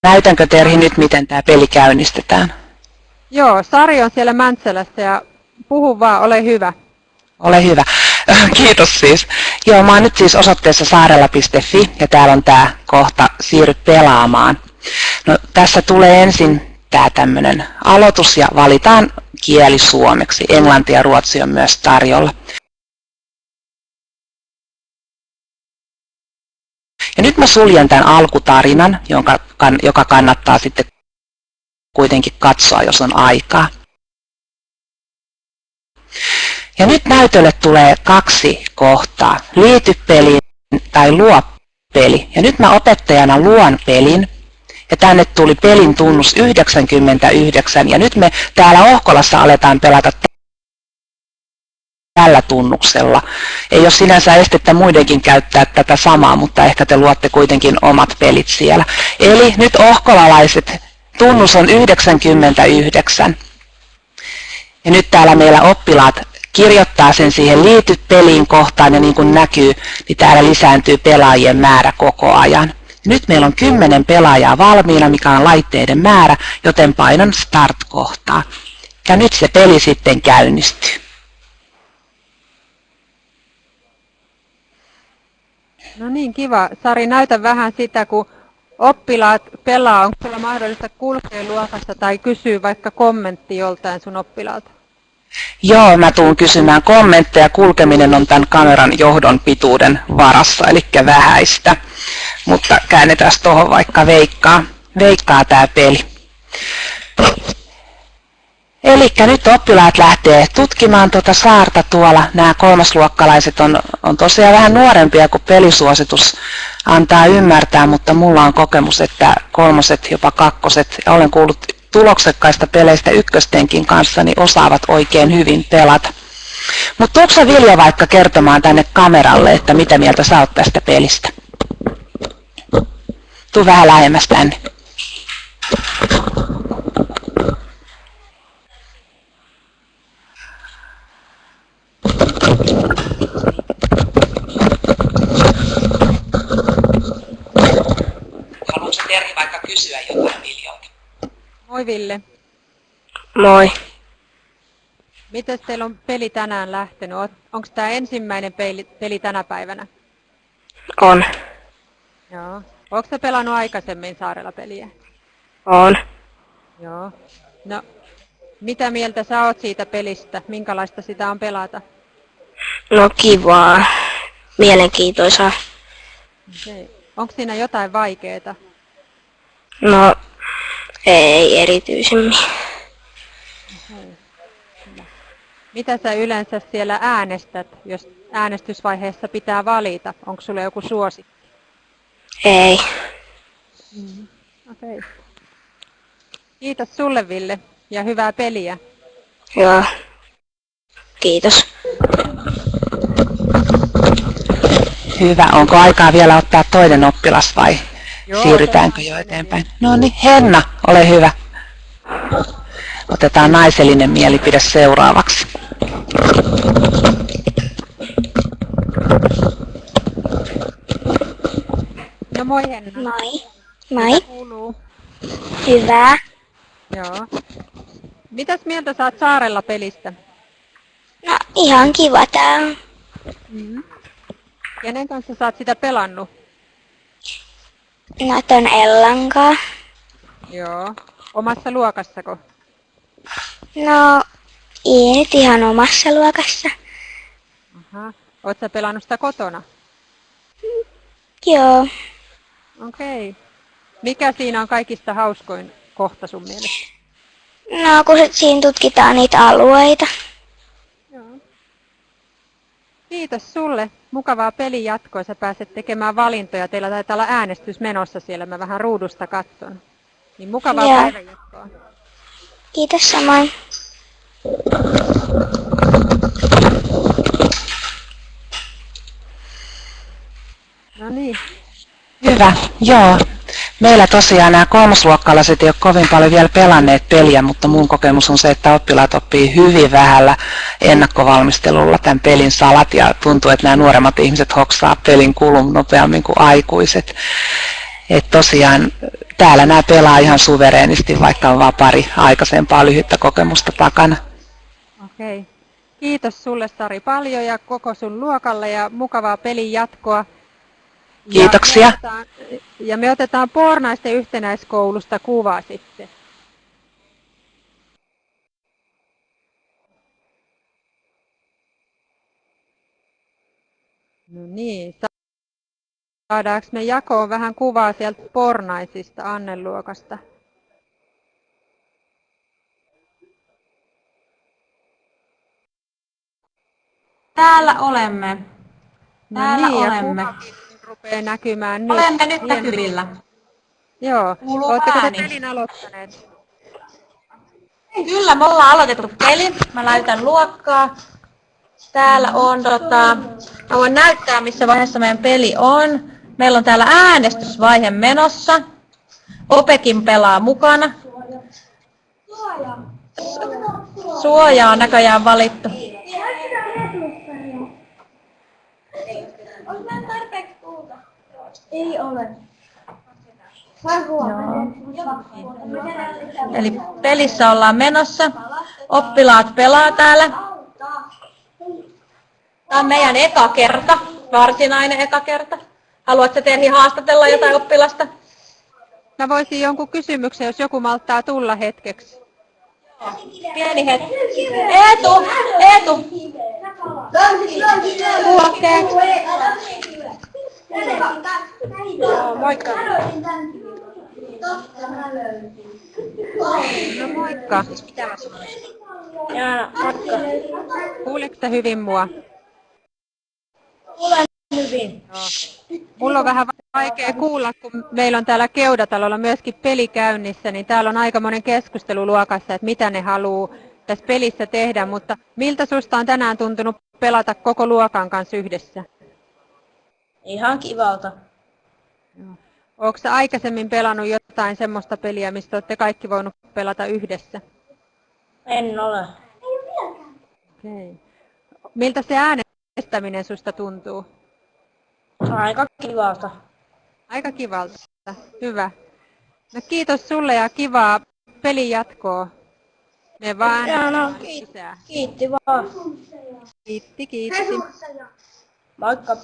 Näytänkö Terhi nyt, miten tämä peli käynnistetään? Joo, Sari on siellä Mäntsälässä ja puhu vaan, ole hyvä. Ole hyvä. Kiitos siis. Joo, mä oon nyt siis osoitteessa saarella.fi ja täällä on tää kohta siirry pelaamaan. No, tässä tulee ensin tää tämmönen aloitus ja valitaan kieli suomeksi. Englanti ja ruotsi on myös tarjolla. Ja nyt mä suljen tämän alkutarinan, joka kannattaa sitten kuitenkin katsoa, jos on aikaa. Ja nyt näytölle tulee 2 kohtaa. Liity peliin tai luo peli. Ja nyt mä opettajana luon pelin. Ja tänne tuli pelin tunnus 99. Ja nyt me täällä Ohkolassa aletaan pelata tällä tunnuksella. Ei ole sinänsä estettä muidenkin käyttää tätä samaa, mutta ehkä te luotte kuitenkin omat pelit siellä. Eli nyt ohkolalaiset, tunnus on 99. Ja nyt täällä meillä oppilaat kirjoittaa sen siihen liity peliin kohtaan ja niin kuin näkyy, niin täällä lisääntyy pelaajien määrä koko ajan. Ja nyt meillä on 10 pelaajaa valmiina, mikä on laitteiden määrä, joten painan start-kohtaa. Ja nyt se peli sitten käynnistyy. No niin, kiva. Sari, näytä vähän sitä, kun oppilaat pelaa. Onko sulla mahdollista kulkea luokassa tai kysyä vaikka kommentti joltain sun oppilaalta? Joo, mä tuun kysymään kommentteja. Kulkeminen on tämän kameran johdon pituuden varassa, eli vähäistä. Mutta käännetään tuohon vaikka veikkaa tää peli. Eli nyt oppilaat lähtee tutkimaan tuota saarta tuolla. Nämä kolmasluokkalaiset on tosiaan vähän nuorempia kuin pelisuositus antaa ymmärtää, mutta mulla on kokemus, että 3, jopa 2, ja olen kuullut tuloksekkaista peleistä ykköstenkin kanssa, niin osaavat oikein hyvin pelata. Mutta tuutko sä, Vilja, vaikka kertomaan tänne kameralle, että mitä mieltä sä oot tästä pelistä? Tuu vähän lähemmäs tänne. Haluatko Terhi vaikka kysyä jotain Viljolta? Moi Ville. Moi. Mites teillä on peli tänään lähtenyt? Onko tämä ensimmäinen peli tänä päivänä? On. Joo. Onko sä pelannut aikaisemmin Saarella peliä? On. Joo. No, mitä mieltä sä oot siitä pelistä? Minkälaista sitä on pelata? No kivaa. Mielenkiintoisaa. Okay. Onko siinä jotain vaikeaa? No ei erityisemmin. Okay. Mitä sä yleensä siellä äänestät, jos äänestysvaiheessa pitää valita? Onko sulla joku suosikki? Ei. Okay. Kiitos sulle Ville ja hyvää peliä. Joo. Kiitos. Hyvä. Onko aikaa vielä ottaa toinen oppilas vai siirrytäänkö jo eteenpäin? No niin, Henna, ole hyvä. Otetaan naisellinen mielipide seuraavaksi. No moi Henna. Moi. Mitä Moi. kuuluu? Hyvää. Joo. Mitäs mieltä saat Saarella pelistä? No ihan kiva tää on. Kenen kanssa sä oot sitä pelannut? No ton Ellankaa. Joo. Omassa luokassako? No ei nyt ihan omassa luokassa. Aha. Oot sä pelannut sitä kotona? Joo. Okei. Mikä siinä on kaikista hauskoin kohta sun mielestä? No kun siinä tutkitaan niitä alueita. Joo. Kiitos sulle. Mukavaa pelin jatkoa. Sä pääset tekemään valintoja. Teillä taitaa olla äänestys menossa siellä. Mä vähän ruudusta katson. Niin mukavaa Joo. päivän jatkoa. Kiitos samoin. No niin. Hyvä, joo. Meillä tosiaan nämä kolmosluokkalaiset ei ole kovin paljon vielä pelanneet peliä, mutta mun kokemus on se, että oppilaat oppii hyvin vähällä ennakkovalmistelulla tämän pelin salat ja tuntuu, että nämä nuoremmat ihmiset hoksaa pelin kulun nopeammin kuin aikuiset. Et tosiaan täällä nämä pelaa ihan suvereenisti, vaikka on vaan pari aikaisempaa lyhyttä kokemusta takana. Okei. Kiitos sulle Sari paljon ja koko sun luokalle ja mukavaa pelin jatkoa. Kiitoksia. Ja me otetaan Pornaisten yhtenäiskoulusta kuva sitten. No niin, saadaanko me jakoon vähän kuvaa sieltä Pornaisista Anne-luokasta? Täällä olemme. Täällä No niin, olemme. ja kuvakin rupeaa näkymään nyt. Olemme nyt näkyvillä. Joo. Kuuluu Oletteko te ääni. pelin aloittaneet? Kyllä, me ollaan aloitettu peli. Mä näytän luokkaa. Täällä on, mä voin näyttää missä vaiheessa meidän peli on. Meillä on täällä äänestysvaihe menossa. Opekin pelaa mukana. Suoja on näköjään valittu. Onko meillä tarpeeksi puuta? Ei ole. Eli pelissä ollaan menossa. Oppilaat pelaa täällä. Tämä on meidän eka kerta, varsinainen eka kerta. Haluatko Terhi haastatella jotain oppilasta? Mä voisin jonkun kysymyksen, jos joku malttaa tulla hetkeksi. Pieni hetki. Eetu! Kuulokkeet. Moikka. No moikka. Jaana, moikka. Kuuleeko sä hyvin mua? Kuulen hyvin. Mulla on vähän vaikea kuulla, kun meillä on täällä Keudatalolla myöskin peli käynnissä, niin täällä on aikamoinen keskustelu luokassa, että mitä ne haluaa tässä pelissä tehdä, mutta miltä susta on tänään tuntunut pelata koko luokan kanssa yhdessä? Ihan kivalta. Oletko sä aikaisemmin pelannut jotain semmoista peliä, mistä olette kaikki voinut pelata yhdessä? En ole. Okay. Miltä se äänestäminen susta tuntuu? Aika kivalta. Aika kivalta. Hyvä. No kiitos sulle ja kivaa pelin jatkoa. Me vaan lisää. Kiitti vaan. Kiitti. Moikka.